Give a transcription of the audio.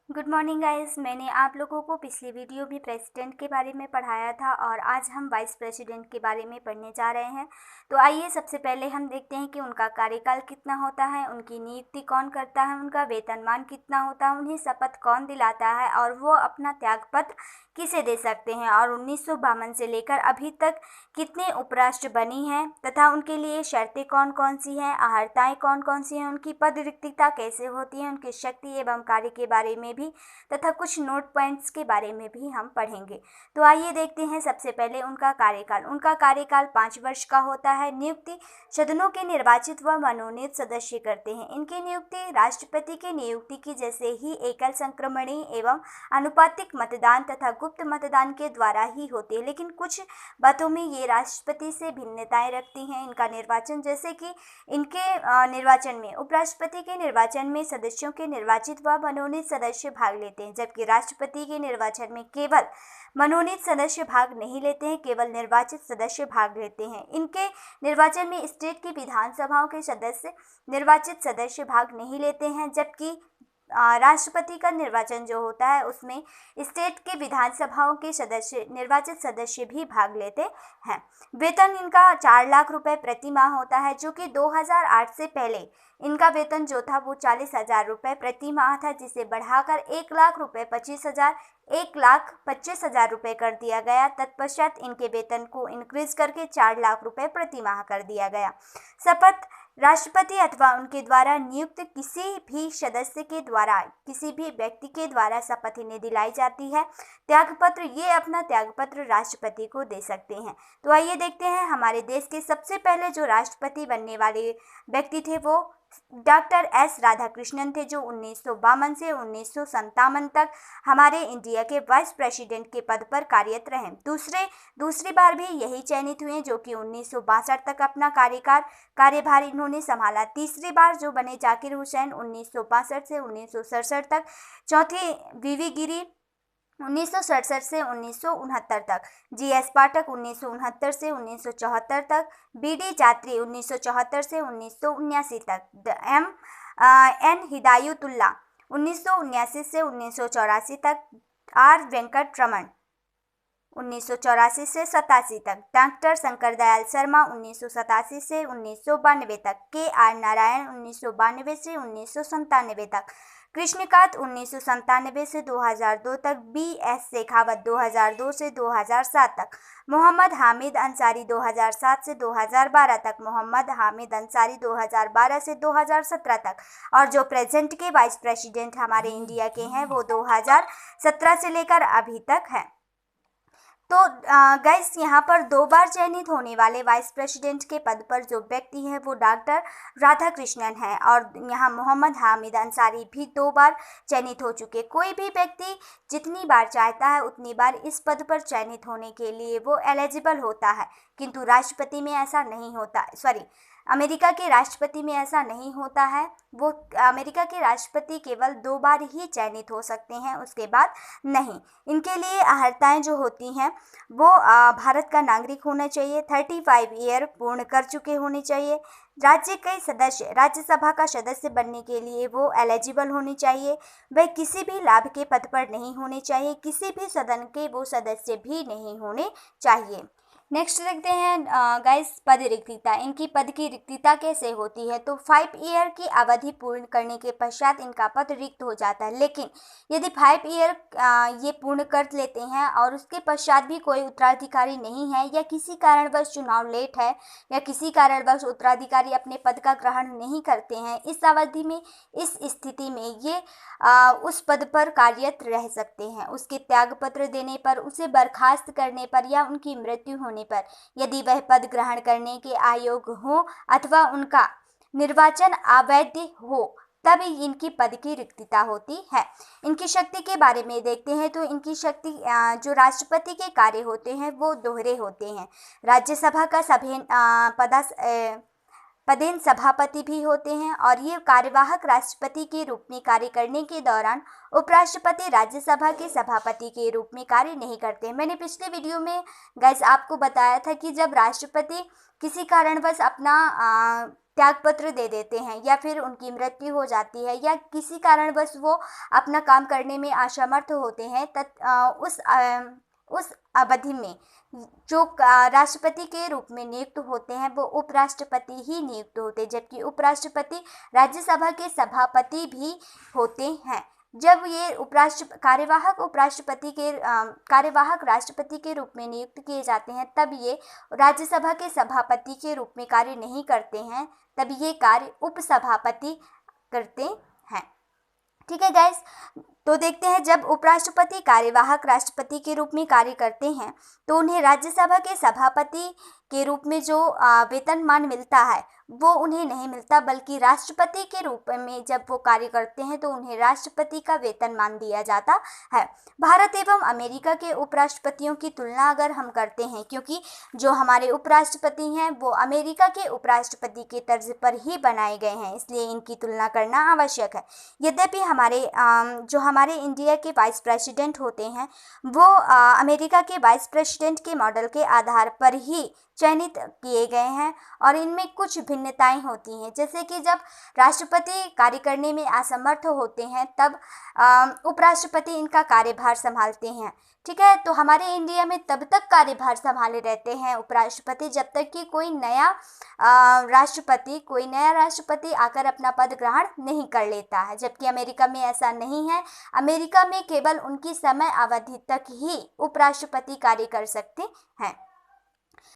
Good morning guys. मैंने आप लोगों को पिछली वीडियो भी प्रेसिडेंट के बारे में पढ़ाया था और आज हम वाइस प्रेसिडेंट के बारे में पढ़ने जा रहे हैं। तो आइए सबसे पहले हम देखते हैं कि उनका कार्यकाल कितना होता है, उनकी नियुक्ति कौन करता है, उनका वेतनमान कितना होता है, उन्हें शपथ कौन दिलाता है और वो अपना त्यागपत्र किसे दे सकते हैं और 1952 से लेकर अभी तक कितने उपराष्ट्र बनी हैं तथा उनके लिए शर्तें कौन कौन सी हैं, अहर्ताएँ कौन कौन सी हैं, उनकी पद रिक्तता कैसे होती है, उनकी शक्ति एवं कार्य के बारे में भी तथा कुछ नोट पॉइंट्स के बारे में भी हम पढ़ेंगे। तो आइए देखते हैं सबसे पहले उनका कार्यकाल। उनका कार्यकाल 5 वर्ष का होता है। नियुक्ति सदनों के निर्वाचित व मनोनीत सदस्य करते हैं। इनकी नियुक्ति राष्ट्रपति की नियुक्ति की जैसे ही एकल संक्रमणीय एवं अनुपातिक मतदान तथा गुप्त मतदान के द्वारा ही होती है, लेकिन कुछ बातों में ये राष्ट्रपति से भिन्नताएं रखती हैं। इनका निर्वाचन जैसे कि इनके निर्वाचन में उपराष्ट्रपति के निर्वाचन में सदस्यों के निर्वाचित व मनोनीत सदस्य भाग लेते हैं, जबकि राष्ट्रपति के निर्वाचन में केवल मनोनीत सदस्य भाग नहीं लेते हैं, केवल निर्वाचित सदस्य भाग लेते हैं। इनके निर्वाचन में स्टेट की विधानसभाओं के सदस्य निर्वाचित सदस्य भाग नहीं लेते हैं, जबकि राष्ट्रपति का निर्वाचन जो होता है उसमें स्टेट के विधानसभाओं के सदस्य निर्वाचित सदस्य भी भाग लेते हैं। वेतन इनका 4 लाख रुपए प्रति माह होता है, जो कि 2008 से पहले इनका वेतन जो था वो 40,000 रुपये प्रति माह था, जिसे बढ़ाकर 1 लाख रुपये 1,25,000 रुपये कर दिया गया। तत्पश्चात इनके वेतन को इंक्रीज करके 4 लाख रुपये प्रति माह कर दिया गया। शपथ राष्ट्रपति अथवा उनके द्वारा नियुक्त किसी भी सदस्य के द्वारा किसी भी व्यक्ति के द्वारा शपथ इन्हें दिलाई जाती है। त्यागपत्र, ये अपना त्यागपत्र राष्ट्रपति को दे सकते हैं। तो आइए देखते हैं हमारे देश के सबसे पहले जो राष्ट्रपति बनने वाले व्यक्ति थे वो डॉक्टर एस राधाकृष्णन थे, जो 1952 से 1957 तक हमारे इंडिया के वाइस प्रेसिडेंट के पद पर कार्यरत रहे। दूसरी बार भी यही चयनित हुए, जो कि 1962 तक अपना कार्यभार इन्होंने संभाला। तीसरी बार जो बने जाकिर हुसैन 1965 से 1967 तक। चौथी वीवी गिरी 1967 से 1969 तक। जीएस पाठक 1969 से 1974 तक। बीडी जात्री 1974 से 1979 तक। एन हिदायतुल्लाह 1979 से 1984 तक। आर वेंकट रमन 1984 से 87 तक। डॉक्टर शंकर दयाल शर्मा 1987 से 1992 तक। के आर नारायण 1992 से 1997 तक। कृष्णकांत 1997 से 2002 तक। बी एस शेखावत 2002 से 2007 तक। मोहम्मद हामिद अंसारी 2007 से 2012 तक। मोहम्मद हामिद अंसारी 2012 से 2017 तक। और जो प्रेजेंट के वाइस प्रेसिडेंट हमारे इंडिया के हैं वो 2017 से लेकर अभी तक है। तो गाइस, यहाँ पर 2 बार चयनित होने वाले वाइस प्रेसिडेंट के पद पर जो व्यक्ति है वो डॉक्टर राधाकृष्णन है, और यहाँ मोहम्मद हामिद अंसारी भी 2 बार चयनित हो चुके। कोई भी व्यक्ति जितनी बार चाहता है उतनी बार इस पद पर चयनित होने के लिए वो एलिजिबल होता है, किंतु राष्ट्रपति में ऐसा नहीं होता। अमेरिका के राष्ट्रपति में ऐसा नहीं होता है। वो अमेरिका के राष्ट्रपति केवल 2 बार ही चयनित हो सकते हैं, उसके बाद नहीं। इनके लिए अहर्ताएँ जो होती हैं वो भारत का नागरिक होना चाहिए, 35 ईयर पूर्ण कर चुके होने चाहिए। राज्यसभा का सदस्य बनने के लिए वो एलिजिबल होने चाहिए। वह किसी भी लाभ के पद पर नहीं होने चाहिए, किसी भी सदन के वो सदस्य भी नहीं होने चाहिए। नेक्स्ट देखते हैं गाइस, पद रिक्तता। इनकी पद की रिक्तता कैसे होती है? तो 5 ईयर की अवधि पूर्ण करने के पश्चात इनका पद रिक्त हो जाता है, लेकिन यदि 5 ईयर ये पूर्ण कर लेते हैं और उसके पश्चात भी कोई उत्तराधिकारी नहीं है, या किसी कारणवश चुनाव लेट है, या किसी कारणवश उत्तराधिकारी अपने पद का ग्रहण नहीं करते हैं, इस अवधि में इस स्थिति में ये उस पद पर कार्यरत रह सकते हैं। उसके त्यागपत्र देने पर, उसे बर्खास्त करने पर या उनकी मृत्यु होने पर, यदि वह पद ग्रहण करने के अयोग्य हो अथवा उनका निर्वाचन अवैध हो, तब इनकी पद की रिक्तता होती है। इनकी शक्ति के बारे में देखते हैं तो इनकी शक्ति जो राष्ट्रपति के कार्य होते हैं वो दोहरे होते हैं। राज्यसभा का पदेन सभापति भी होते हैं, और ये कार्यवाहक राष्ट्रपति के रूप में कार्य करने के दौरान उपराष्ट्रपति राज्यसभा के सभापति के रूप में कार्य नहीं करते। मैंने पिछले वीडियो में गाइस आपको बताया था कि जब राष्ट्रपति किसी कारणवश अपना त्यागपत्र दे देते हैं या फिर उनकी मृत्यु हो जाती है या किसी कारणवश वो अपना काम करने में असमर्थ होते हैं, उस अवधि में जो राष्ट्रपति के रूप में नियुक्त होते हैं वो उपराष्ट्रपति ही नियुक्त होते हैं, जबकि उपराष्ट्रपति राज्यसभा के सभापति भी होते हैं। जब ये कार्यवाहक राष्ट्रपति के रूप में नियुक्त किए जाते हैं तब ये राज्यसभा के सभापति के रूप में कार्य नहीं करते हैं, तब ये कार्य उपसभापति करते हैं। ठीक है गाइस, तो देखते हैं जब उपराष्ट्रपति कार्यवाहक राष्ट्रपति के रूप में कार्य करते हैं तो उन्हें राज्यसभा के सभापति के रूप में जो वेतनमान मिलता है वो उन्हें नहीं मिलता, बल्कि राष्ट्रपति के रूप में जब वो कार्य करते हैं तो उन्हें राष्ट्रपति का वेतनमान दिया जाता है। भारत एवं अमेरिका के उपराष्ट्रपतियों की तुलना अगर हम करते हैं, क्योंकि जो हमारे उपराष्ट्रपति हैं वो अमेरिका के उपराष्ट्रपति के तर्ज पर ही बनाए गए हैं, इसलिए इनकी तुलना करना आवश्यक है। यद्यपि हमारे इंडिया के वाइस प्रेसिडेंट होते हैं वो अमेरिका के वाइस प्रेसिडेंट के मॉडल के आधार पर ही चयनित किए गए हैं और इनमें कुछ भिन्नताएं होती हैं, जैसे कि जब राष्ट्रपति कार्य करने में असमर्थ होते हैं तब उपराष्ट्रपति इनका कार्यभार संभालते हैं। ठीक है, तो हमारे इंडिया में तब तक कार्यभार संभाले रहते हैं उपराष्ट्रपति जब तक कि कोई नया राष्ट्रपति आकर अपना पद ग्रहण नहीं कर लेता है, जबकि अमेरिका में ऐसा नहीं है। अमेरिका में केवल उनकी समय अवधि तक ही उपराष्ट्रपति कार्य कर सकते हैं।